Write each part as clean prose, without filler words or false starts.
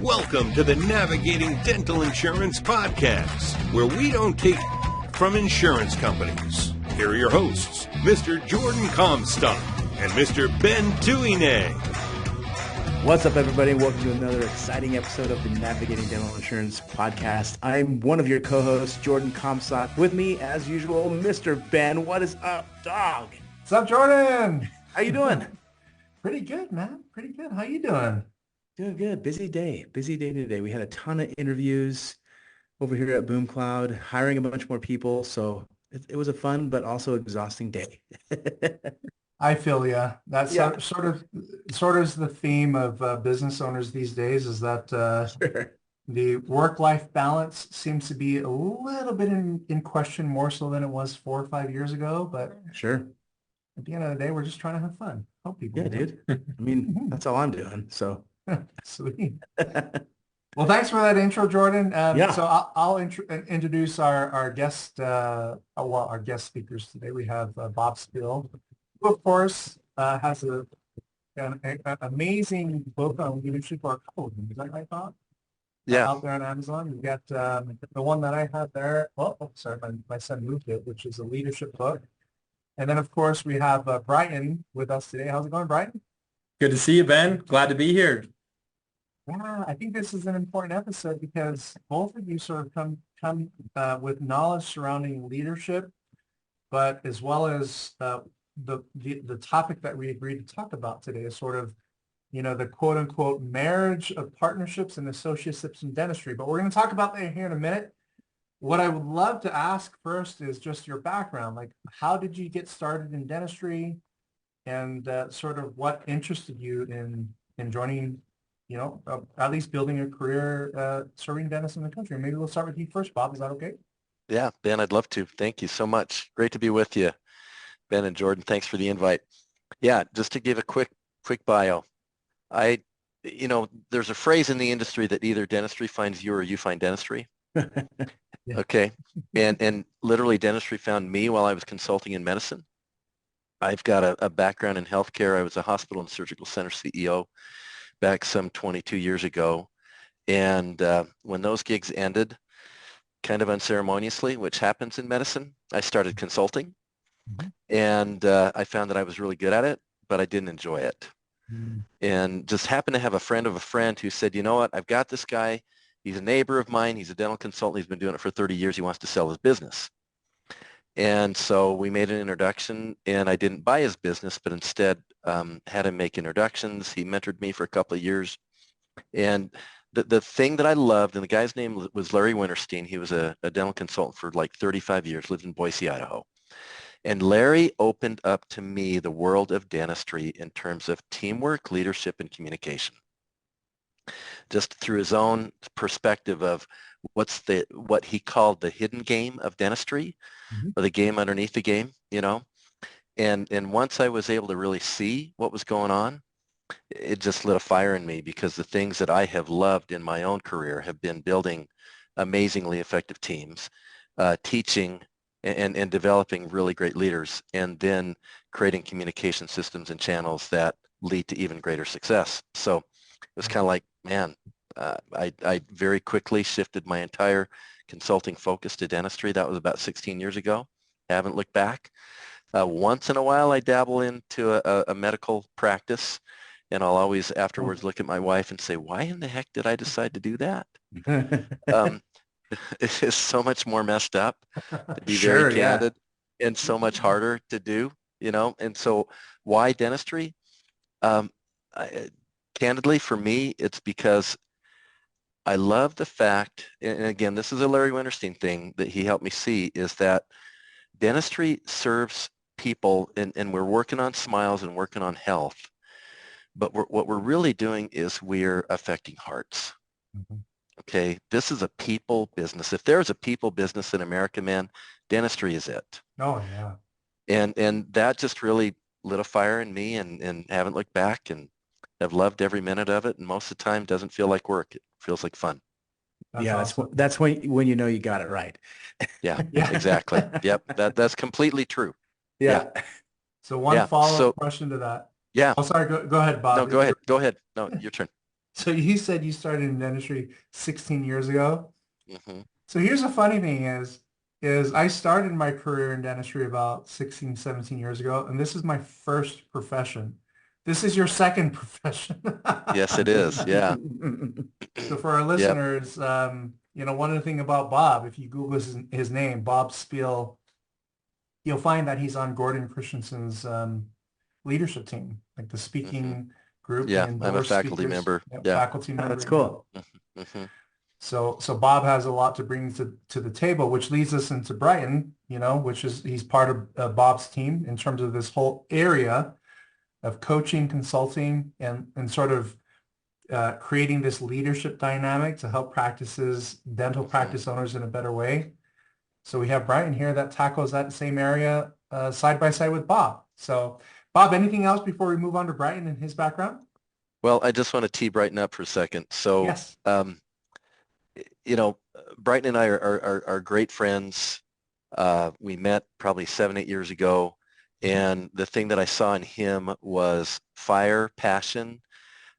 Welcome to the Navigating Dental Insurance Podcast, where we don't take from insurance companies. Here are your hosts, Mr. Jordan Comstock and Mr. Ben Tuine. What's up, everybody? Welcome to another exciting episode of the Navigating Dental Insurance Podcast. I'm one of your co-hosts, Jordan Comstock. With me, as usual, Mr. Ben. What is up, dog? What's up, Jordan? How you doing? Pretty good, man. Pretty good. How you doing? Doing good. Busy day today. We had a ton of interviews over here at Boom Cloud, hiring a bunch more people. So it was a fun but also exhausting day. I feel ya. That's sort of is the theme of business owners these days. Is that Sure. the work-life balance seems to be a little bit in question, more so than it was 4 or 5 years ago. But Sure. at the end of the day, we're just trying to have fun. Help people. Yeah, dude. I mean, that's all I'm doing. So. Sweet. Well, thanks for that intro, Jordan. So I'll introduce our guest, our guest speakers today. We have Bob Spill, who, of course, has an amazing book on leadership, or a couple of them. Is that right, Bob? Yeah. Out there on Amazon. You've got the one that I have there. Oh, sorry, my son moved it, which is a leadership book. And then, of course, we have Bryton with us today. How's it going, Bryton? Good to see you, Ben. Glad to be here. Yeah, I think this is an important episode because both of you sort of come with knowledge surrounding leadership, but as well as the topic that we agreed to talk about today is sort of, the quote unquote marriage of partnerships and associateships in dentistry. But we're going to talk about that here in a minute. What I would love to ask first is just your background. Like, how did you get started in dentistry? And sort of what interested you in joining, at least building a career serving dentists in the country. Maybe we'll start with you first, Bob. Is that okay? Yeah, Ben, I'd love to. Thank you so much. Great to be with you, Ben and Jordan. Thanks for the invite. Yeah, just to give a quick bio. There's a phrase in the industry that either dentistry finds you or you find dentistry. Yeah. Okay. And literally dentistry found me while I was consulting in medicine. I've got a background in healthcare. I was a hospital and surgical center CEO back some 22 years ago. And when those gigs ended, kind of unceremoniously, which happens in medicine, I started consulting. Mm-hmm. And I found that I was really good at it, but I didn't enjoy it. Mm-hmm. And just happened to have a friend of a friend who said, you know what, I've got this guy. He's a neighbor of mine. He's a dental consultant. He's been doing it for 30 years. He wants to sell his business. And so we made an introduction, and I didn't buy his business, but instead had him make introductions. He mentored me for a couple of years. And the thing that I loved, and the guy's name was Larry Winterstein. He was a dental consultant for like 35 years, lived in Boise, Idaho. And Larry opened up to me the world of dentistry in terms of teamwork, leadership, and communication. Just through his own perspective of what he called the hidden game of dentistry, mm-hmm. or the game underneath the game, And once I was able to really see what was going on, it just lit a fire in me, because the things that I have loved in my own career have been building amazingly effective teams, teaching and developing really great leaders, and then creating communication systems and channels that lead to even greater success. So it was kind of like, man, I very quickly shifted my entire consulting focus to dentistry. That was about 16 years ago. Haven't looked back. Once in a while, I dabble into a medical practice, and I'll always afterwards look at my wife and say, why in the heck did I decide to do that? It's so much more messed up, to be very candid, and so much harder to do, And so why dentistry? Candidly, for me, it's because I love the fact, and again, this is a Larry Winterstein thing that he helped me see, is that dentistry serves people, and we're working on smiles and working on health, but what we're really doing is we're affecting hearts. Mm-hmm. Okay, this is a people business. If there's a people business in America, man, dentistry is it. Oh, yeah. And that just really lit a fire in me, and haven't looked back, and have loved every minute of it. And most of the time doesn't feel like work. It feels like fun. That's yeah, awesome. that's when you know you got it right. Yeah, Yeah. exactly. Yep, that's completely true. Yeah. So one follow-up question to that. Yeah. Oh, sorry. Go ahead, Bob. No, go ahead. No, your turn. So you said you started in dentistry 16 years ago. hmm So here's the funny thing is I started my career in dentistry about 16, 17 years ago, and this is my first profession. This is your second profession. Yes, it is. Yeah. So for our Yep. listeners, one of the things about Bob, if you Google his name, Bob Spiel, you'll find that he's on Gordon Christensen's leadership team, like the hmm speaking group. He Yeah. I'm a endorsed faculty speakers, member. yep, Yeah. faculty member. That's cool. hmm So Bob has a lot to bring to the table, which leads us into Bryton, which is he's part of Bob's team in terms of this whole area of coaching, consulting, and sort of creating this leadership dynamic to help dental practice owners in a better way. So we have Bryton here that tackles that same area side by side with Bob. So Bob, anything else before we move on to Bryton and his background? Well, I just want to tee Bryton up for a second. So, Yes. Bryton and I are great friends. We met probably 7, 8 years ago. And the thing that I saw in him was fire, passion,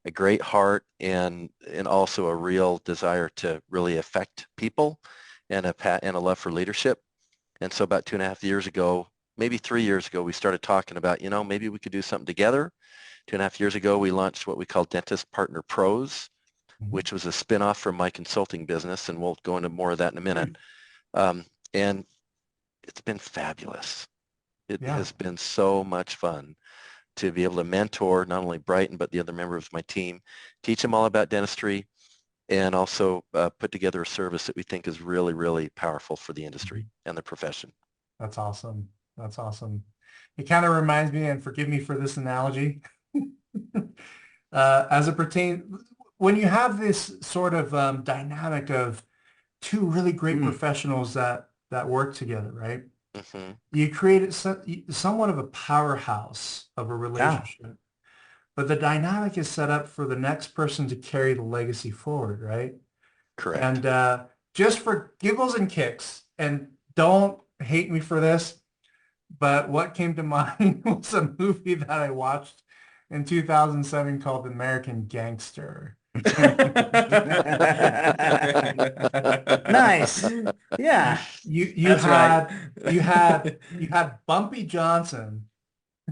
a great heart, and also a real desire to really affect people and a love for leadership. And so about 2.5 years ago, maybe 3 years ago, we started talking about, maybe we could do something together. 2.5 years ago, we launched what we call Dentist Partner Pros, which was a spinoff from my consulting business, and we'll go into more of that in a minute. And it's been fabulous. It has been so much fun to be able to mentor not only Bryton, but the other members of my team, teach them all about dentistry, and also put together a service that we think is really, really powerful for the industry and the profession. That's awesome. That's awesome. It kind of reminds me, and forgive me for this analogy, as it pertains, when you have this sort of dynamic of two really great professionals that work together, right? Mm-hmm. You create somewhat of a powerhouse of a relationship, but the dynamic is set up for the next person to carry the legacy forward, right? Correct. And just for giggles and kicks, and don't hate me for this, but what came to mind was a movie that I watched in 2007 called American Gangster. Nice. Yeah. You had Bumpy Johnson,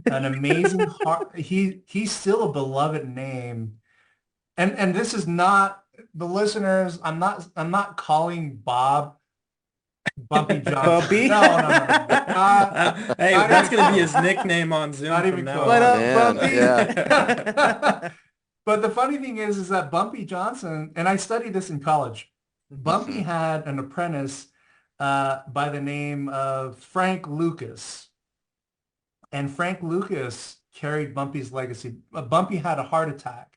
an amazing heart. He's still a beloved name. And this is not the listeners, I'm not calling Bob Bumpy Johnson. Bumpy? No. Hey, that's going to be his nickname on Zoom. Not from even now close. on. What up, Man, Bumpy? yeah. But the funny thing is that Bumpy Johnson, and I studied this in college, Bumpy had an apprentice by the name of Frank Lucas. And Frank Lucas carried Bumpy's legacy. Bumpy had a heart attack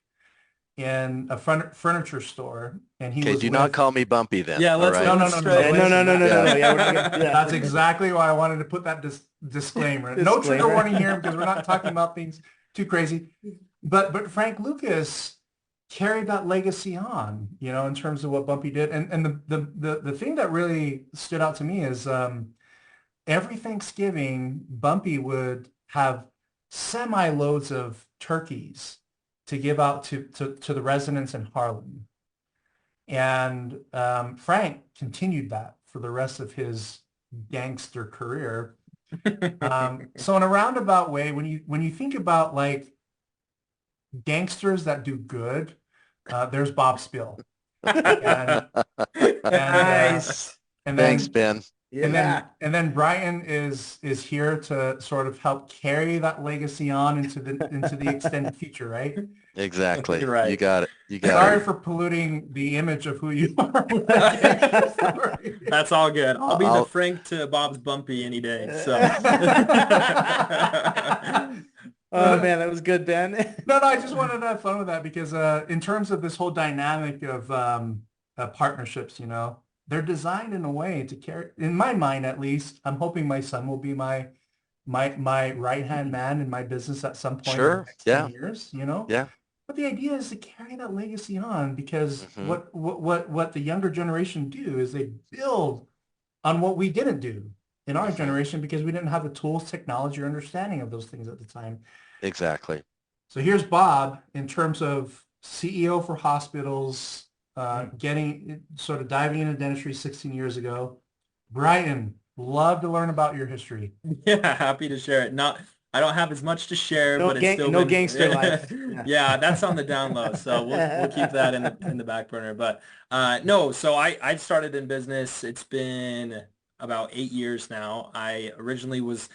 in a furniture store, and he was Do not call me Bumpy then. Yeah, let's all right? No. No. Yeah, we're not gonna do that. That's exactly why I wanted to put that disclaimer. No trigger warning here because we're not talking about things too crazy. But Frank Lucas carried that legacy on, in terms of what Bumpy did. And the thing that really stood out to me is every Thanksgiving, Bumpy would have semi-loads of turkeys to give out to the residents in Harlem. And Frank continued that for the rest of his gangster career. So in a roundabout way, when you think about like gangsters that do good, there's Bob Spill. And Nice. And Thanks, then, Ben. Yeah. and then Bryton is here to sort of help carry that legacy on into the extended future, right? Exactly. You're right. You got it. Sorry for polluting the image of who you are with that story. That's all good. I'll be the I'll- Frank to Bob's Bumpy any day. So. Oh man, that was good, Ben. No, I just wanted to have fun with that because in terms of this whole dynamic of partnerships, they're designed in a way to carry, in my mind at least, I'm hoping my son will be my right-hand man in my business at some point in the next 10 years, Yeah. But the idea is to carry that legacy on because what the younger generation do is they build on what we didn't do in our generation because we didn't have the tools, technology, or understanding of those things at the time. Exactly. So here's Bob in terms of CEO for hospitals, getting sort of diving into dentistry 16 years ago. Bryton, love to learn about your history. Yeah, happy to share it. I don't have as much to share, but it's still No been gangster life. yeah, that's on the down low. So we'll keep that in the back burner. But no, so I started in business. It's been about 8 years now. I originally was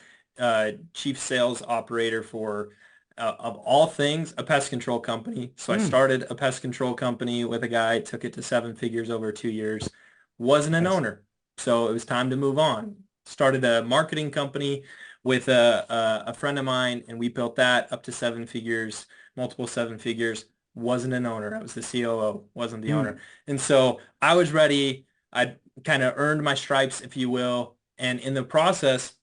chief sales operator for of all things a pest control company. So I started a pest control company with a guy, took it to 7 figures over 2 years. Wasn't an Nice. owner, so it was time to move on. Started a marketing company with a friend of mine, and we built that up to 7 figures, multiple 7 figures. Wasn't an owner. I was the COO, wasn't the owner. And so I was ready. I kind of earned my stripes, if you will. And in the process,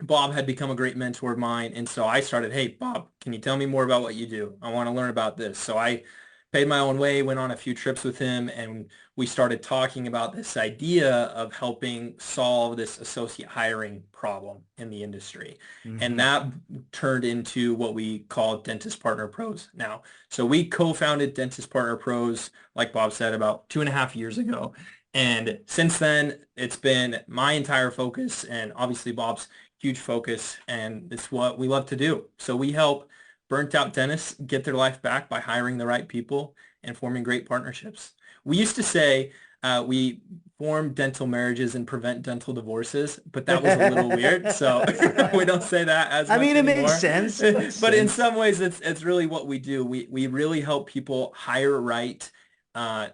Bob had become a great mentor of mine. And so I started, hey, Bob, can you tell me more about what you do? I want to learn about this. So I paid my own way, went on a few trips with him, and we started talking about this idea of helping solve this associate hiring problem in the industry. And that turned into what we call Dentist Partner Pros now. So we co-founded Dentist Partner Pros, like Bob said, about 2.5 years ago. And since then, it's been my entire focus and obviously Bob's huge focus, and it's what we love to do. So we help burnt out dentists get their life back by hiring the right people and forming great partnerships. We used to say we form dental marriages and prevent dental divorces, but that was a little weird. So we don't say that as much I mean, it anymore. makes sense. But in some ways, it's really what we do. We really help people hire right,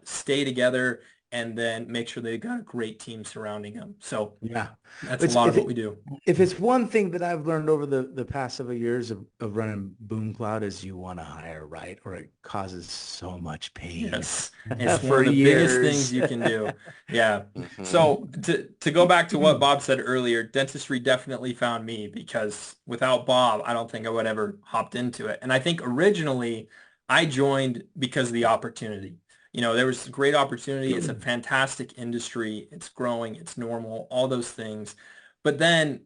stay together, and then make sure they've got a great team surrounding them. So yeah, that's a lot of what we do. If it's one thing that I've learned over the past several years of running Boom Cloud is you want to hire right, or it causes so much pain. Yes, it's For one of the years. biggest things you can do. Yeah. So to go back to what Bob said earlier, dentistry definitely found me, because without Bob, I don't think I would ever hopped into it. And I think originally I joined because of the opportunity. You know, there was a great opportunity. It's a fantastic industry. It's growing. It's normal, all those things. But then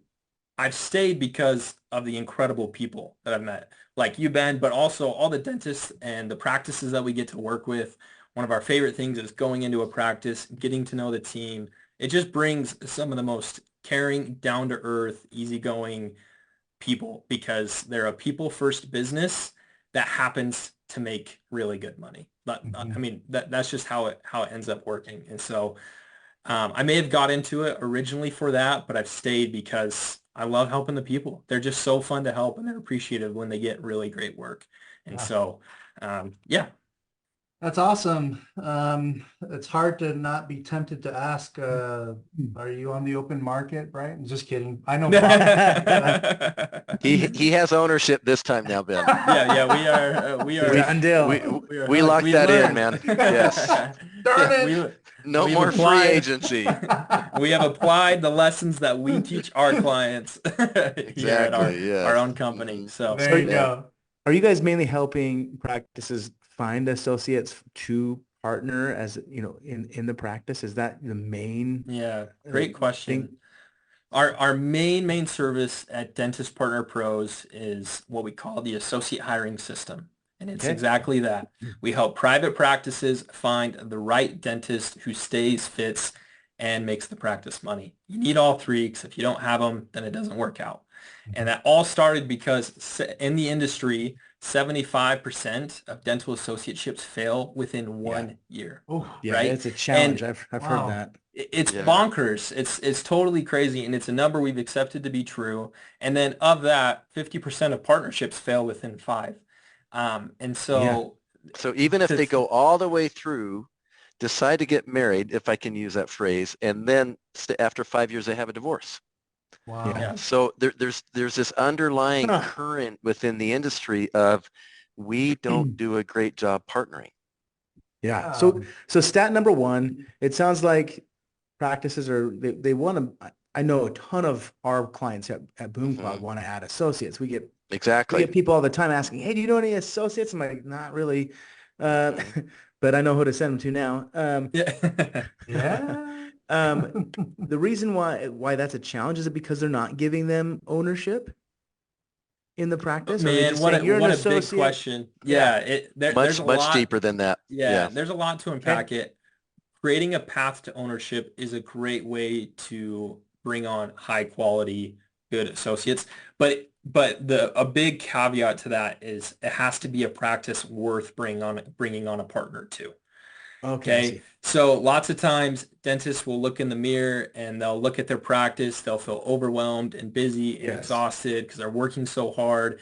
I've stayed because of the incredible people that I've met, like you, Ben, but also all the dentists and the practices that we get to work with. One of our favorite things is going into a practice, getting to know the team. It just brings some of the most caring, down-to-earth, easygoing people, because they're a people-first business that happens to make really good money. But I mean, that's just how it ends up working. And so I may have got into it originally for that, but I've stayed because I love helping the people. They're just so fun to help, and they're appreciative when they get really great work. And so, yeah. That's awesome. It's hard to not be tempted to ask, are you on the open market, right? Just kidding. I know. He has ownership this time now, Ben. Yeah, we are. Done deal. We locked that in, man. Yes. Darn it. No more free agency. We have applied the lessons that we teach our clients here at our own company. So there you go. Are you guys mainly helping practices find associates to partner, as you know, in the practice? Is that the main? Yeah, great question. Our main service at Dentist Partner Pros is what we call the associate hiring system. And it's exactly that. We help private practices find the right dentist who stays, fits, and makes the practice money. You need all three, because if you don't have them, then it doesn't work out. And that all started because in the industry, 75% of dental associateships fail within 1 year. Oh, yeah, right? It's a challenge. I've heard that. It's bonkers. It's totally crazy, and it's a number we've accepted to be true. And then of that, 50% of partnerships fail within 5. And so, so even if they go all the way through, decide to get married, if I can use that phrase, and then after 5 years they have a divorce. Wow. Yeah. So there's this underlying current within the industry of we don't do a great job partnering. Yeah. So stat number one, it sounds like practices they want to. I know a ton of our clients at Boom Cloud want to add associates. We get people all the time asking, "Hey, do you know any associates?" I'm like, "Not really," but I know who to send them to now. The reason why that's a challenge is it because they're not giving them ownership. in the practice? Or are they Man, just saying you're an what a big associate? question. Yeah. Yeah, there's Much, a much lot. deeper than that. Yeah, Yeah. there's a lot to Okay. unpack it. Creating a path to ownership is a great way to bring on high quality, good associates. But a big caveat to that is it has to be a practice worth bringing on a partner to. Okay, I Okay. see. So lots of times dentists will look in the mirror and they'll look at their practice. They'll feel overwhelmed and busy and Yes. exhausted because they're working so hard.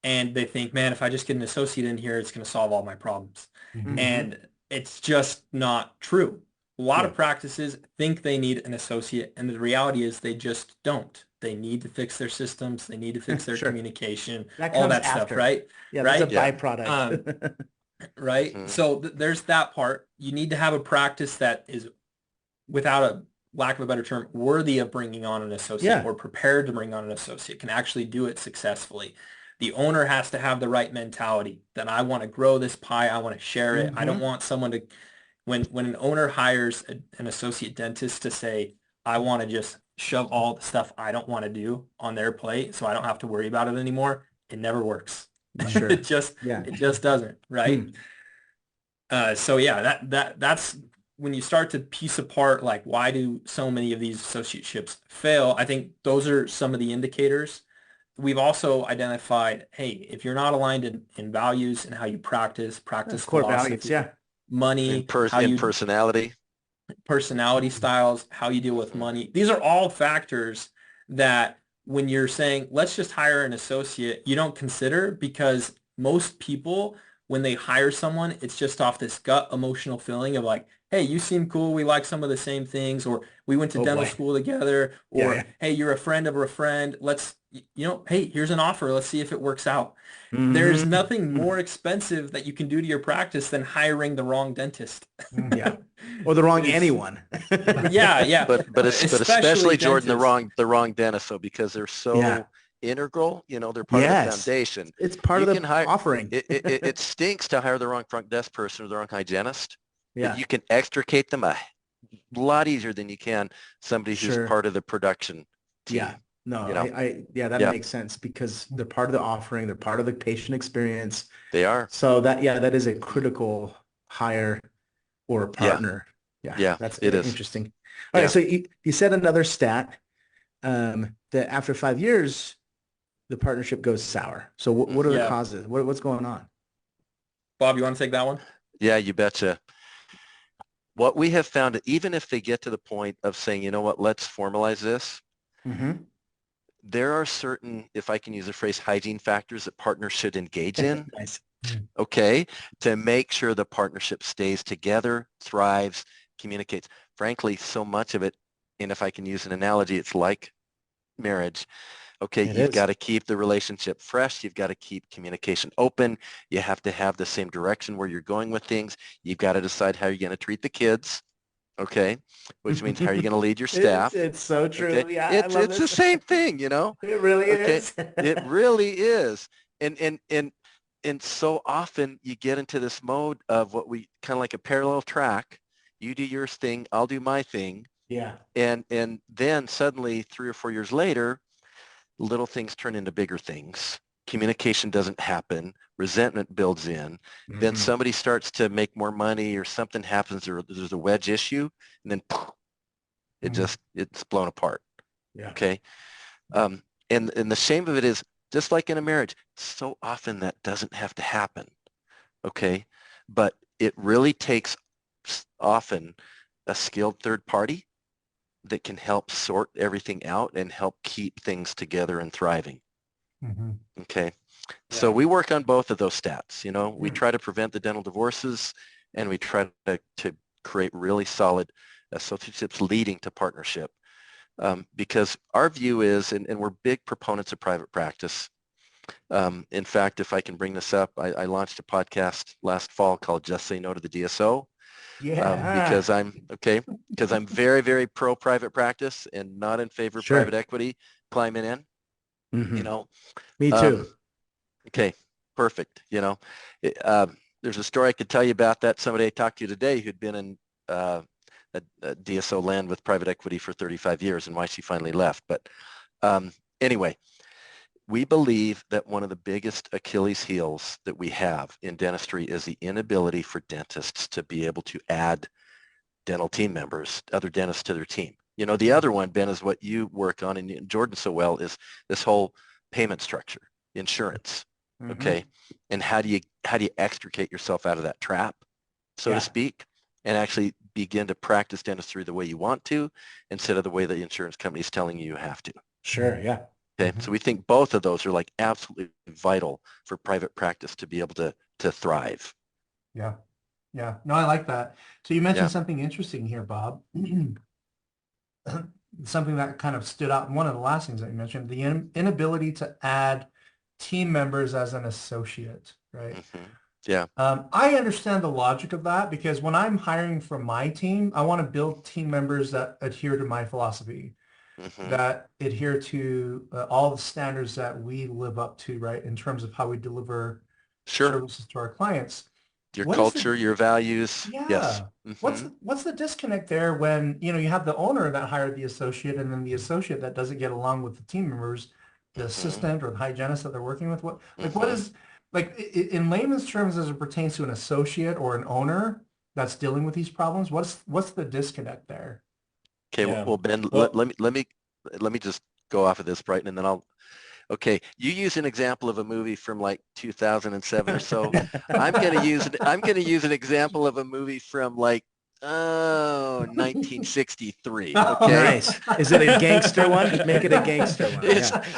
And they think, man, if I just get an associate in here, it's going to solve all my problems. Mhm. And it's just not true. A lot Yeah. of practices think they need an associate, and the reality is they just don't. They need to fix their systems. They need to fix their Sure. communication, That all comes that stuff, after. right? Yeah, that's a Right? Yeah. byproduct. Right? Mhm. So there's that part. You need to have a practice that is, without a lack of a better term, worthy of bringing on an associate Yeah. or prepared to bring on an associate, can actually do it successfully. The owner has to have the right mentality that I want to grow this pie. I want to share it. I don't Mhm. want someone to, when an owner hires an associate dentist to say, I want to just shove all the stuff I don't want to do on their plate so I don't have to worry about it anymore, it never works. Sure. It just Yeah. it just doesn't, right? Hmm. So yeah, that's when you start to piece apart, like, why do so many of these associateships fail? I think those are some of the indicators. We've also identified, hey, if you're not aligned in values and how you practice Core values. philosophy, Yeah. money, how In you personality. personality styles, how you deal with Mhm. money. These are all factors that when you're saying, let's just hire an associate, you don't consider, because most people, when they hire someone, it's just off this gut emotional feeling of like, hey, you seem cool. We like some of the same things, or we went to Oh dental boy. school together, Yeah. or Yeah. hey, you're a friend of a friend. Let's, hey, here's an offer. Let's see if it works out. There's Mhm. nothing more expensive that you can do to your practice than hiring the wrong dentist. Yeah. Or the wrong It's, anyone. yeah. But Especially especially, Jordan, dentists. the wrong dentist, though, because they're Yeah. so integral. They're part of the Yes. foundation. It's part You of can the hire. offering. It stinks to hire the wrong front desk person or the wrong hygienist, but Yeah. you can extricate them a lot easier than you can somebody who's Sure. part of the production team. Yeah. No, You know, yeah, that Yeah. makes sense because they're part of the offering. They're part of the patient experience. they are. So that is a critical hire or Yeah, partner. Yeah, yeah, that's it is. interesting. All Yeah. right, so you said another stat that after 5 years, the partnership goes sour. So what are the Yeah. causes? What's going on? Bob, you want to take that one? Yeah, you betcha. What we have found, even if they get to the point of saying, you know what, let's formalize this, Mm-hmm. there are certain, if I can use the phrase, hygiene factors that partners should engage in, Nice. okay, to make sure the partnership stays together, thrives, communicates. Frankly, so much of it, and if I can use an analogy, it's like marriage. Okay, It you've is. got to keep the relationship fresh. You've got to keep communication open. You have to have the same direction where you're going with things. You've got to decide how you're going to treat the kids. Okay, which means how are you going to lead your staff? It's so true. Okay, Yeah, I love it's the this. same thing, you know. It really Okay, is. it really is. And so often you get into this mode of what we kind of like a parallel track. You do your thing, I'll do my thing, Yeah. and then suddenly 3 or 4 years later, little things turn into bigger things. Communication doesn't happen. Resentment builds in. Then Mhm. somebody starts to make more money or something happens or there's a wedge issue, and then it's blown apart. Yeah. Okay. And the shame of it is, just like in a marriage, so often that doesn't have to happen. Okay. But it really takes often a skilled third party that can help sort everything out and help keep things together and thriving. Mhm. Okay. So Yeah. we work on both of those stats. We Hmm. try to prevent the dental divorces, and we try to create really solid associateships leading to partnership. Because our view is, and we're big proponents of private practice. In fact, if I can bring this up, I launched a podcast last fall called Just Say No to the DSO. Yeah. Because I'm very, very pro private practice and not in favor of Sure. private equity climbing in. Mhm. Me Um, too. okay, perfect. There's a story I could tell you about that. Somebody I talked to today who'd been in a DSO land with private equity for 35 years and why she finally left. But anyway, We believe that one of the biggest Achilles heels that we have in dentistry is the inability for dentists to be able to add dental team members, other dentists to their team. You know, the other one, Ben, is what you work on, and Jordan so well, is this whole payment structure, insurance. Okay. And how do you extricate yourself out of that trap, so to speak, and actually begin to practice dentistry the way you want to instead of the way the insurance company is telling you have to. Sure. Yeah. Okay. So we think both of those are like absolutely vital for private practice to be able to thrive. Yeah. Yeah. No, I like that. So you mentioned something interesting here, Bob. Something that kind of stood out. One of the last things that you mentioned, the inability to add team members as an associate, right? Yeah. I understand the logic of that because when I'm hiring for my team, I want to build team members that adhere to my philosophy, that adhere to all the standards that we live up to, right? In terms of how we deliver services to our clients. Your culture, your values. Yeah. Yes. What's the disconnect there when, you know, you have the owner that hired the associate and then the associate that doesn't get along with the team members, the assistant or the hygienist that they're working with? What is, like, in layman's terms, as it pertains to an associate or an owner that's dealing with these problems, what's the disconnect there? Okay. Well, Ben, let me just go off of this, Bryton, and then okay, you use an example of a movie from like 2007 or so. I'm going to use an example of a movie from like 1963. Okay. Nice. Is it a gangster one? Make it a gangster one.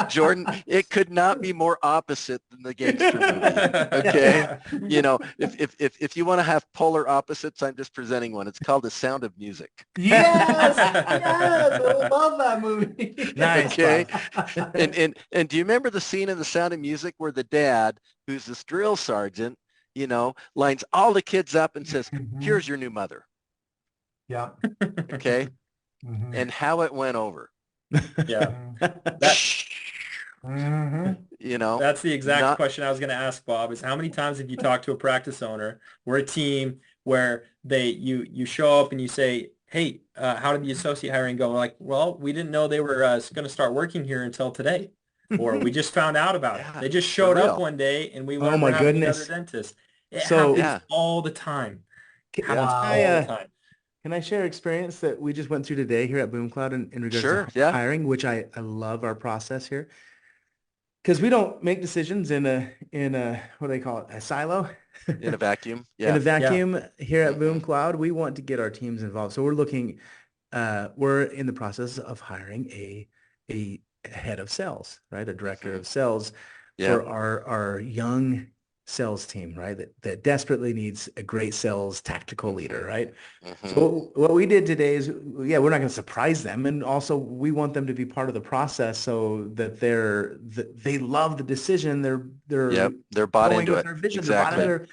Jordan, it could not be more opposite than the gangster movie. Okay. You know, if you want to have polar opposites, I'm just presenting one. It's called The Sound of Music. Yes. I love that movie. Nice. Okay. And do you remember the scene in The Sound of Music where the dad, who's this drill sergeant, you know, lines all the kids up and says, "Here's your new mother." Yeah. Okay. And how it went over. Yeah. You know, that's the exact question I was going to ask, Bob, is how many times have you talked to a practice owner or a team where you show up and you say, "Hey, how did the associate hiring go?" Like, well, we didn't know they were going to start working here until today. Or we just found out about it. They just showed up one day and we learned we're having another dentist. It happens all the time. Can I share experience that we just went through today here at BoomCloud in regards to hiring, which I love our process here. Because we don't make decisions in a what do they call it, a silo? In a vacuum. Yeah. In a vacuum here at BoomCloud, we want to get our teams involved. So we're looking, we're in the process of hiring a head of sales, right? A director of sales for our young sales team, right? That desperately needs a great sales tactical leader, right? So what we did today is, we're not going to surprise them. And also we want them to be part of the process so that they love the decision. They're bought into it. Their vision. Exactly.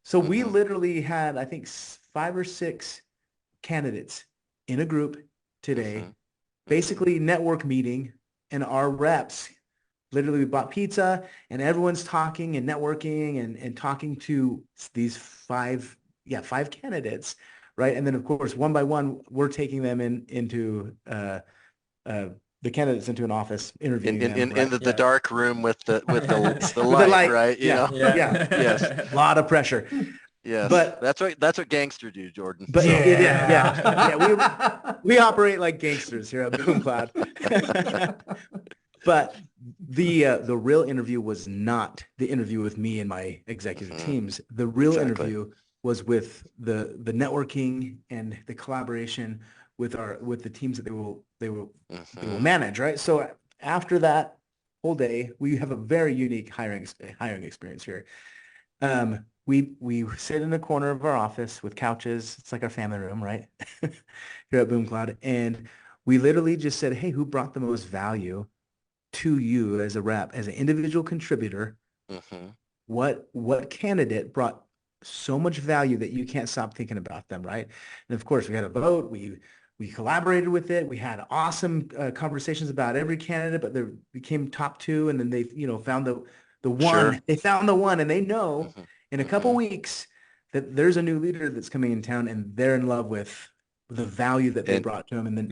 So we literally had, I think, 5 or 6 candidates in a group today, basically network meeting, and our reps, literally we bought pizza and everyone's talking and networking and talking to these 5 candidates, right? And then of course, one by one, we're taking them into the candidates into an office, interviewing them. Into the dark room with the light, right? You know? Yes. A lot of pressure. Yes, but that's what gangsters do, Jordan. But we operate like gangsters here at BoomCloud. But the real interview was not the interview with me and my executive teams. The real interview was with the networking and the collaboration with the teams that they will manage, right? So after that whole day, we have a very unique hiring experience here. We sit in the corner of our office with couches. It's like our family room, right? Here at BoomCloud. And we literally just said, "Hey, who brought the most value to you as a rep, as an individual contributor? What candidate brought so much value that you can't stop thinking about them," right? And of course, we had a vote. We collaborated with it. We had awesome conversations about every candidate, but they became top 2, and then they found the one. They found the one, and they know in a couple weeks that there's a new leader that's coming in town, and they're in love with the value that they brought to them. And then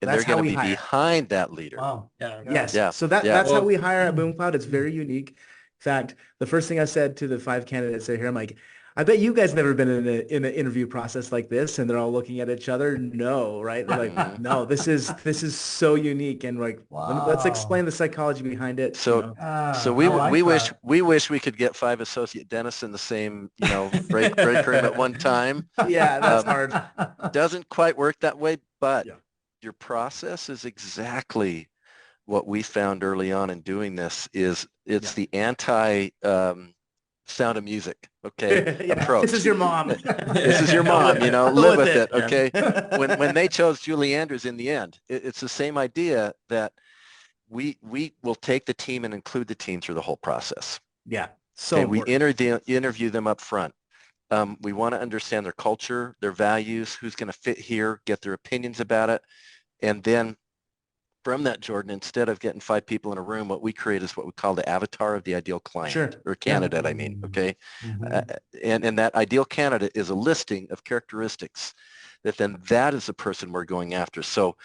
and That's they're how going to we be hire. behind that leader. Wow. Yeah. Yes. Yeah. So Yeah. that's how Well, we hire at Boom Cloud. It's very unique. In fact, the first thing I said to the 5 candidates that are here, I'm like, I bet you guys never been in an interview process like this, and they're all looking at each other. No, right? They're like, Mhm. no, this is so unique, and like, let's explain Wow. the psychology behind it. So so I like that. we wish we could get 5 associate dentists in the same, break room at one time. Yeah, that's hard. Doesn't quite work that way, but Yeah. your process is exactly what we found early on in doing this. It's the anti Sound of Music, okay, Yeah, approach. this is your mom. This is your mom, Go live with with it, it. okay? When they chose Julie Andrews in the end, it's the same idea that we will take the team and include the team through the whole process. Yeah, so Okay, we important. interview them up front. We want to understand their culture, their values, who's going to fit here, get their opinions about it. And then from that, Jordan, instead of getting 5 people in a room, what we create is what we call the avatar of the ideal client Sure. or candidate, I mean, okay? Mhm. And that ideal candidate is a listing of characteristics that is the person we're going after. So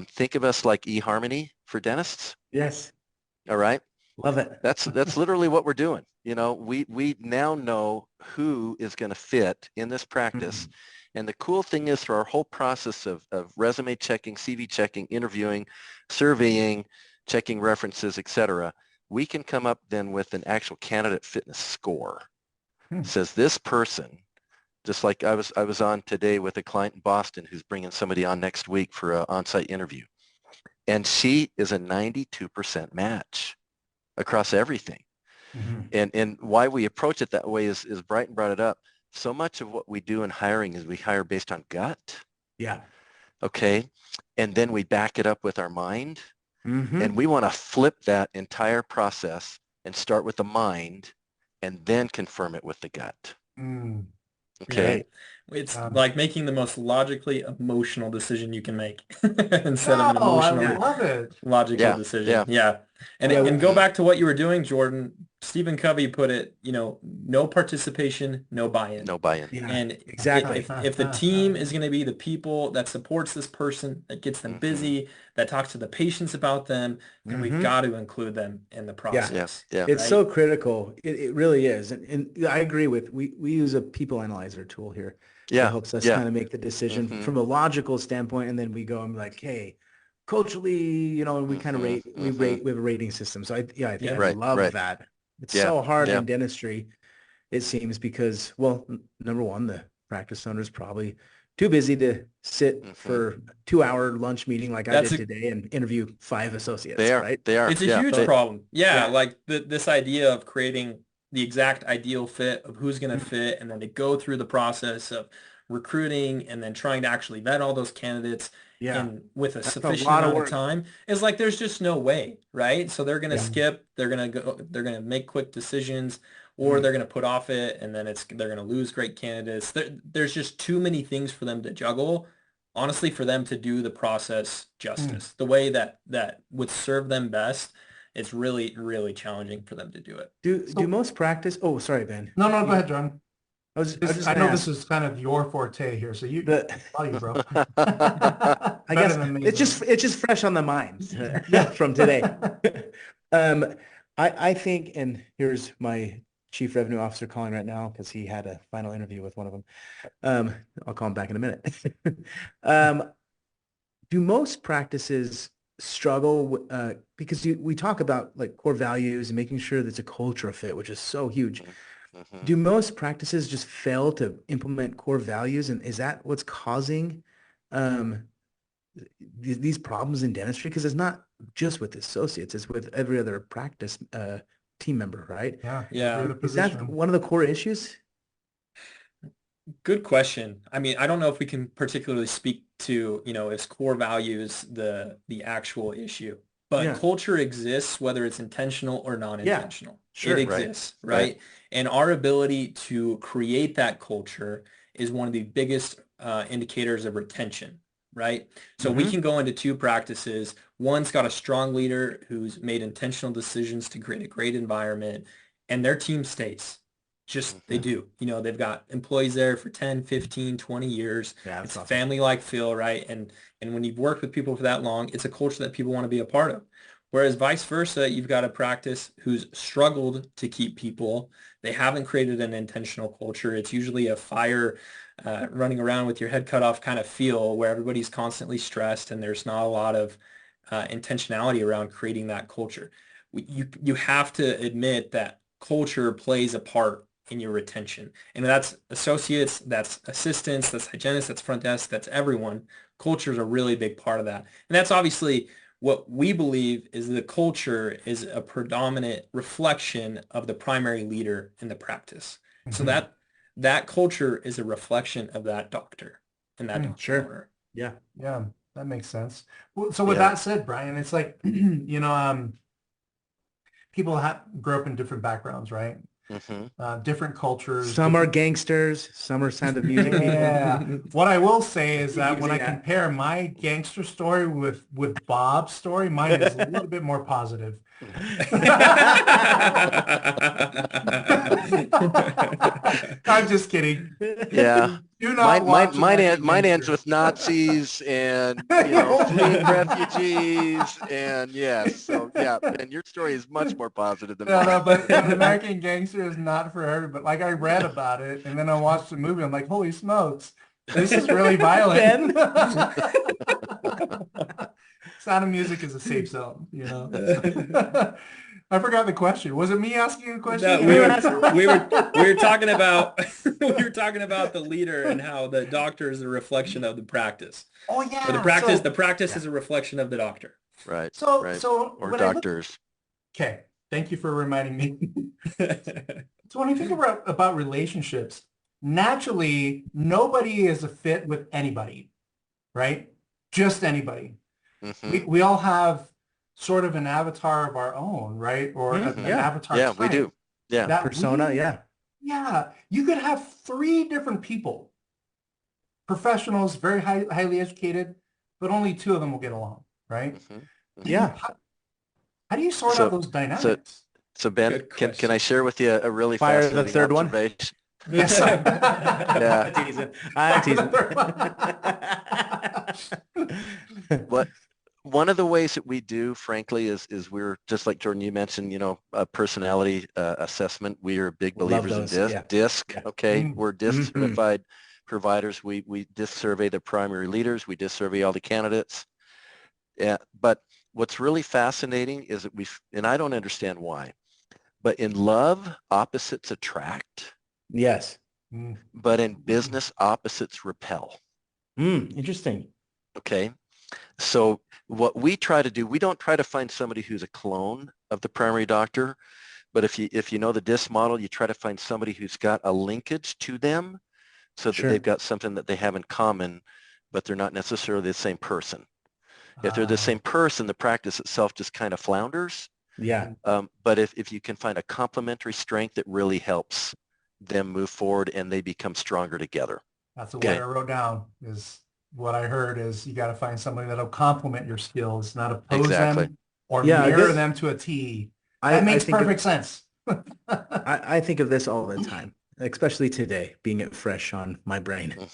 think of us like eHarmony for dentists, Yes, all right? love it. That's literally what we're doing. We now know who is going to fit in this practice. And the cool thing is through our whole process of resume checking, CV checking, interviewing, surveying, checking references, etc., we can come up then with an actual candidate fitness score. Says this person, just like I was on today with a client in Boston who's bringing somebody on next week for an on-site interview. And she is a 92% match across everything. And why we approach it that way is Bryton brought it up. So much of what we do in hiring is we hire based on gut. Yeah. Okay. And then we back it up with our mind. Mm-hmm. And we want to flip that entire process and start with the mind and then confirm it with the gut. Okay. Yeah. It's like making the most logically emotional decision you can make instead of an emotionally I love it. logical decision. Yeah. And go back to what you were doing, Jordan. Stephen Covey put it, no participation, no buy-in. No buy-in. Yeah, And exactly. if the team is going to be the people that supports this person, that gets them busy, that talks to the patients about them, then we've got to include them in the process. Yeah. It's so critical. It really is. And I agree with, we use a people analyzer tool here. Yeah. That helps us kind of make the decision from a logical standpoint. And then we go and be like, hey, culturally, we kind of rate, we have a rating system. So I think I love that. It's so hard in dentistry, it seems, because, well, number one, the practice owner is probably too busy to sit for a 2-hour lunch meeting like I did today and interview 5 associates. They are. It's a huge problem. Yeah. Like this idea of creating the exact ideal fit of who's going to fit, and then to go through the process of recruiting and then trying to actually vet all those candidates and with a sufficient amount of time is like, there's just no way, right? So they're going to skip, they're going to make quick decisions, or they're going to put off it, and then they're going to lose great candidates. There's just too many things for them to juggle, honestly, for them to do the process justice, the way that would serve them best. It's really, really challenging for them to do it. Do most practice? Oh, sorry, Ben. No, go ahead, John. I know this is kind of your forte here, so bro. I guess it's just fresh on the mind from today. I think, and here's my chief revenue officer calling right now because he had a final interview with one of them. I'll call him back in a minute. Do most practices struggle because we talk about like core values and making sure there's a cultural fit, which is so huge. Do most practices just fail to implement core values, and is that what's causing these problems in dentistry? Because it's not just with associates; it's with every other practice team member, right? Yeah. Is that one of the core issues? Good question. I mean, I don't know if we can particularly speak to, is core values the actual issue, but culture exists whether it's intentional or non-intentional. It exists, right? And our ability to create that culture is one of the biggest indicators of retention, right? So we can go into 2 practices. One's got a strong leader who's made intentional decisions to create a great environment, and their team stays. Just they do. They've got employees there for 10, 15, 20 years. Yeah, It's that's a awesome. family-like feel, right? And when you've worked with people for that long, it's a culture that people want to be a part of. Whereas vice versa, you've got a practice who's struggled to keep people. They haven't created an intentional culture. It's usually a fire running around with your head cut off kind of feel where everybody's constantly stressed and there's not a lot of intentionality around creating that culture. You have to admit that culture plays a part in your retention. And that's associates, that's assistants, that's hygienists, that's front desk, that's everyone. Culture is a really big part of that. And that's obviously what we believe is the culture is a predominant reflection of the primary leader in the practice. So that culture is a reflection of that doctor and that doctor Sure. owner. Yeah. Yeah, that makes sense. Well, so with that said, Brian, it's like, people grow up in different backgrounds, right? Different cultures. Some are gangsters, some are Sound of Music people. Yeah. What I will say is that when I Using that. compare my gangster story with Bob's story, mine is a little bit more positive. I'm just kidding. Yeah. Do not watch Mine American ends Gangster. with Nazis and fleeing refugees and yes. So yeah, and your story is much more positive than mine. No, but American Gangster is not for everybody. Like I read about it and then I watched the movie. I'm like, holy smokes, this is really violent. Sound of Music is a safe zone, I forgot the question. Was it me asking a question? No, we were talking about the leader and how the doctor is a reflection of the practice. Oh yeah. Or the practice is a reflection of the doctor. Right. So Or when doctors. Okay, thank you for reminding me. So when you think about relationships, naturally nobody is a fit with anybody, right? Just anybody. We all have sort of an avatar of our own, right? Or an avatar Yeah, type. we do. Yeah. That Persona, yeah. Yeah, you could have 3 different people, professionals, very highly educated, but only 2 of them will get along, right? Yeah. How do you sort out those dynamics? So Ben, can I share with you a really Fire the fascinating third one? observation? Yes. Yeah. I'm teasing. One of the ways that we do, frankly, is we're just like Jordan, you mentioned, a personality assessment. We are big believers in DISC. Yeah. Okay, we're DISC certified providers. We DISC survey the primary leaders. We DISC survey all the candidates. Yeah, but what's really fascinating is that and I don't understand why, but in love, opposites attract. Yes. But in business, opposites repel. Interesting. Okay. So what we try to do, we don't try to find somebody who's a clone of the primary doctor, but if you know the DISC model, you try to find somebody who's got a linkage to them so that they've got something that they have in common, but they're not necessarily the same person. If they're the same person, the practice itself just kind of flounders. Yeah. But if you can find a complementary strength, it really helps them move forward and they become stronger together. That's what I wrote down is what I heard is you got to find somebody that'll complement your skills, not oppose them or mirror them to a T. That makes perfect sense. I think of this all the time, especially today, being it fresh on my brain.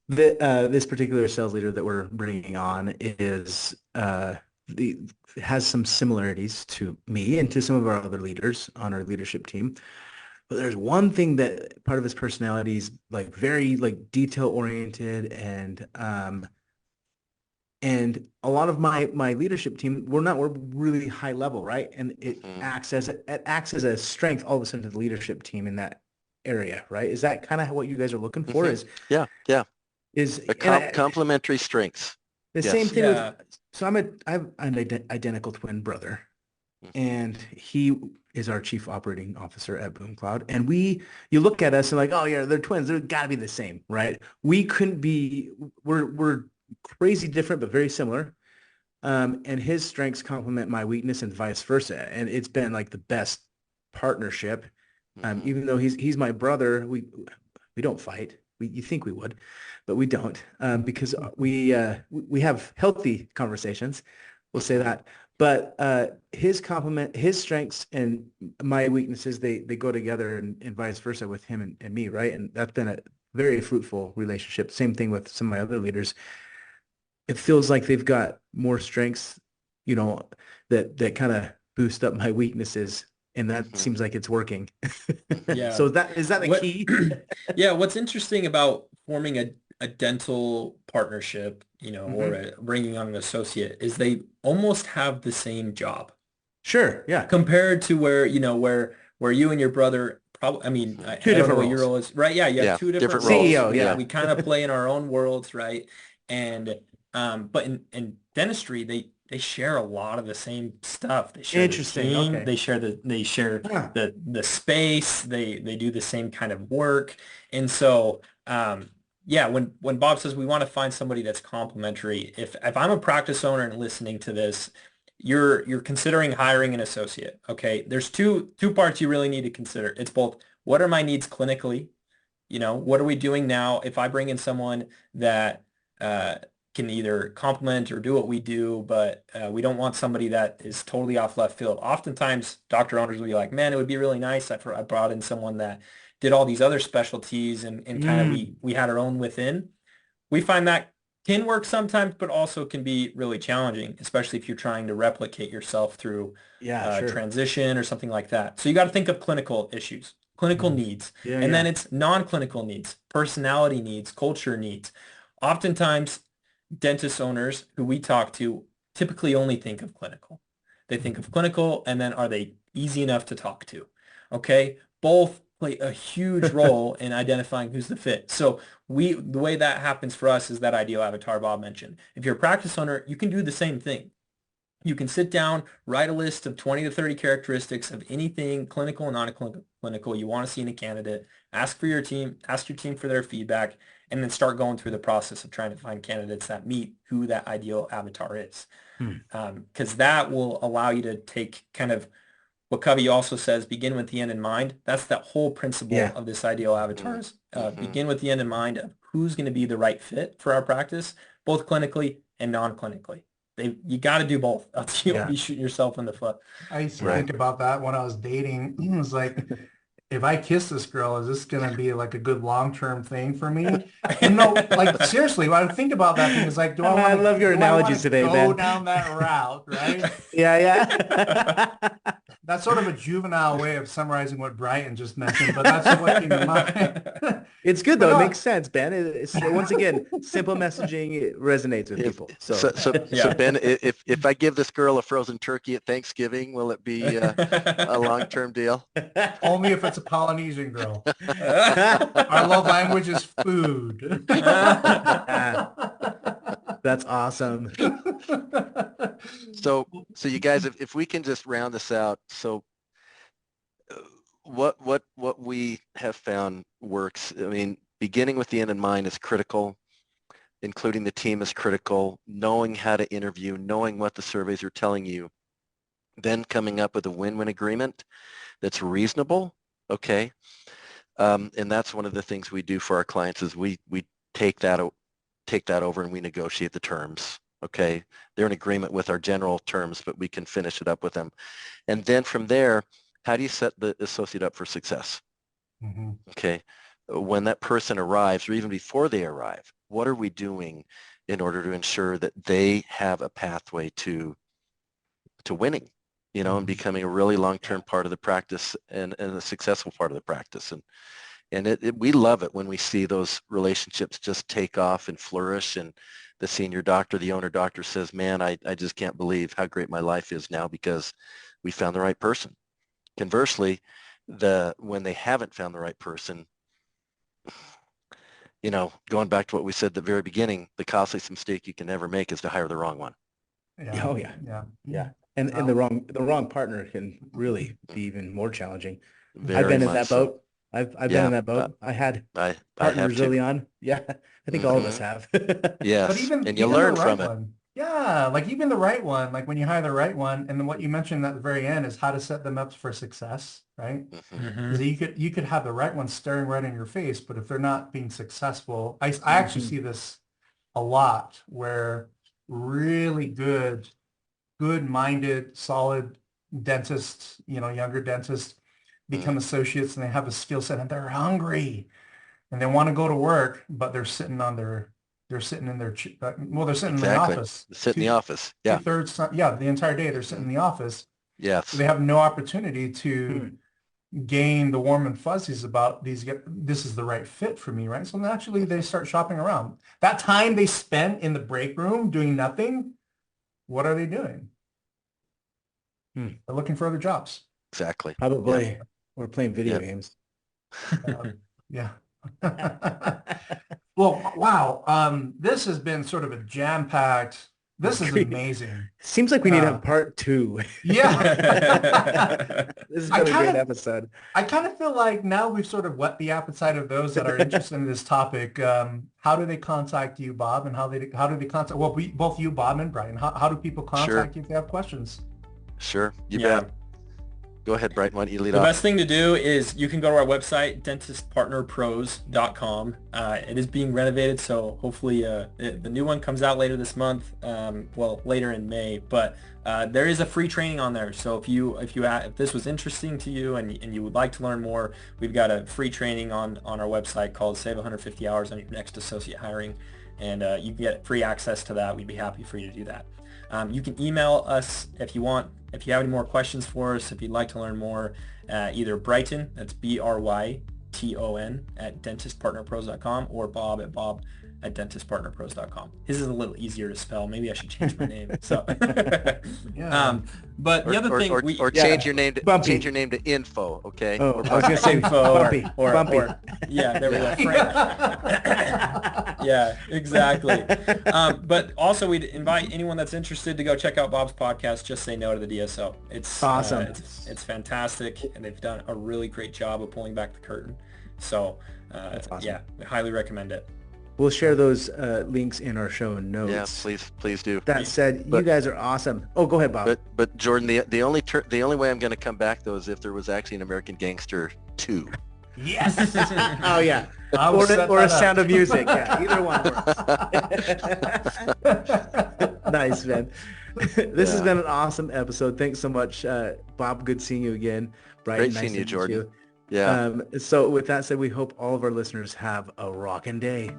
This particular sales leader that we're bringing on has some similarities to me and to some of our other leaders on our leadership team. But there's one thing that part of his personality is like very like detail oriented and a lot of my leadership team, we're really high level, right? And it acts as a strength all of a sudden to the leadership team in that area, right? Is that kind of what you guys are looking for? Is complementary strengths. The same thing with, so I have an identical twin brother, and he is our chief operating officer at Boom Cloud. And you look at us and like, oh yeah, they're twins. They're got to be the same, right? We couldn't be. We're crazy different, but very similar. And his strengths complement my weakness, and vice versa. And it's been like the best partnership. Even though he's my brother, we don't fight. You think we would, but we don't, because we have healthy conversations. We'll say that. But his strengths and my weaknesses, they go together and vice versa with him and me, right? And that's been a very fruitful relationship. Same thing with some of my other leaders. It feels like they've got more strengths, you know, that kind of boost up my weaknesses, and that seems like it's working. Yeah. So is that the What, key? yeah, what's interesting about forming a dental partnership, you know, or bringing on an associate is they almost have the same job Sure, yeah. compared to where, you know, where you and your brother probably, I mean, I Two don't know different what your roles. role is, right? Yeah, you have Yeah, two different different roles. roles. CEO, yeah. We kind of play in our own worlds, right? And but in dentistry, they share a lot of the same stuff. They share the Interesting, team, okay. they share Huh. the space, they do the same kind of work. And so yeah, when Bob says we want to find somebody that's complementary, if I'm a practice owner and listening to this, you're considering hiring an associate. Okay. There's two parts you really need to consider. It's both what are my needs clinically? You know, what are we doing now? If I bring in someone that uh, can either complement or do what we do, but we don't want somebody that is totally off left field. Oftentimes, doctor owners will be like, man, it would be really nice if I brought in someone that did all these other specialties and kind of we had our own within. We find that can work sometimes, but also can be really challenging, especially if you're trying to replicate yourself through Yeah, sure. transition or something like that. So you got to think of clinical issues, clinical needs, Yeah, and yeah. then it's non-clinical needs, personality needs, culture needs. Oftentimes, dentist owners who we talk to typically only think of clinical. They think of clinical, and then are they easy enough to talk to? Okay, both play a huge role in identifying who's the fit. So the way that happens for us is that ideal avatar Bob mentioned. If you're a practice owner, you can do the same thing. You can sit down, write a list of 20 to 30 characteristics of anything clinical and non-clinical you want to see in a candidate. Ask your team for their feedback, and then start going through the process of trying to find candidates that meet who that ideal avatar is. Because that will allow you to take kind of what Covey also says, begin with the end in mind. That's that whole principle Yeah. of this ideal avatars. Begin with the end in mind of who's going to be the right fit for our practice, both clinically and non-clinically. You got to do both. Else you'll be shooting yourself in the foot. I used to think about that when I was dating. It was like, if I kiss this girl, is this going to be like a good long-term thing for me? And no, like seriously, when I think about that thing, is like, do I want I to, love your analogies today, go man. down that route, right? Yeah. That's sort of a juvenile way of summarizing what Bryton just mentioned, but that's what came to mind. It's good though. It makes sense, Ben. It's once again, simple messaging, it resonates with people. So Ben, if I give this girl a frozen turkey at Thanksgiving, will it be a long-term deal? Only if it's a Polynesian girl. Our love language is food. That's awesome. So you guys, if we can just round this out. So what we have found works. I mean, beginning with the end in mind is critical. Including the team is critical. Knowing how to interview, knowing what the surveys are telling you, then coming up with a win-win agreement that's reasonable. Okay. And that's one of the things we do for our clients is we take that over and we negotiate the terms. Okay. They're in agreement with our general terms, but we can finish it up with them. And then from there, how do you set the associate up for success? Okay. When that person arrives or even before they arrive, what are we doing in order to ensure that they have a pathway to winning, you know, and becoming a really long-term part of the practice and a successful part of the practice. And we love it when we see those relationships just take off and flourish, and the senior doctor, the owner doctor says, man, I just can't believe how great my life is now because we found the right person. Conversely, when they haven't found the right person, you know, going back to what we said at the very beginning, the costliest mistake you can ever make is to hire the wrong one. Yeah. Oh yeah. Yeah. And the wrong partner can really be even more challenging. I've been in that boat. I've been in that boat. I had partners early on. Yeah. I think all of us have. Yes. But even you learn the from right it. one. Yeah, like even the right one, like when you hire the right one, and then what you mentioned at the very end is how to set them up for success, right? Because you could have the right one staring right in your face, but if they're not being successful, I actually see this a lot where really good good-minded, solid dentists, younger dentists become associates and they have a skill set and they're hungry and they want to go to work, but they're sitting in their they're sitting in the Exactly. office. Sit in the office. Yeah. Two-thirds, the entire day they're sitting in the office. Yes. So they have no opportunity to gain the warm and fuzzies about this is the right fit for me, right? So naturally they start shopping around. That time they spend in the break room doing nothing, what are they doing? They're looking for other jobs. Exactly. Probably. Yeah. We're playing video games. Yeah. Well, wow. This has been sort of a jam-packed. This is amazing. Seems like we need to have part 2. Yeah. This has been a great episode. I kind of feel like now we've sort of whet the appetite of those that are interested in this topic. How do they contact you, Bob? And how do they contact, well, both you, Bob and Bryton, how do people contact you if they have questions? Sure. You bet. Go ahead, Bryton. Why don't you lead off? The best thing to do is you can go to our website, dentistpartnerpros.com. It is being renovated, so hopefully the new one comes out later this month, later in May. But there is a free training on there. So if this was interesting to you and you would like to learn more, we've got a free training on our website called Save 150 Hours on Your Next Associate Hiring. And you can get free access to that. We'd be happy for you to do that. You can email us if you want. If you have any more questions for us, if you'd like to learn more, either Bryton, that's Bryton at dentistpartnerpros.com, or Bob at dentistpartnerpros.com. His is a little easier to spell. Maybe I should change my name. So, but the other thing, change your name to info. Okay. Oh, I was gonna say info bumpy. or yeah, there we go. Frank. Yeah, exactly. But also, we'd invite anyone that's interested to go check out Bob's podcast. Just Say No to the DSO. It's awesome. It's fantastic, and they've done a really great job of pulling back the curtain. So, awesome. Yeah, we highly recommend it. We'll share those links in our show notes. Yeah, please do. That said, you guys are awesome. Oh, go ahead, Bob. But Jordan, the only way I'm going to come back though is if there was actually an American Gangster 2. Yes. Oh yeah. Or a Sound of Music. Yeah, either one works. Nice, man. This has been an awesome episode. Thanks so much, Bob. Good seeing you again. Bryton, Great seeing you, Jordan. You. Yeah. So with that said, we hope all of our listeners have a rockin' day.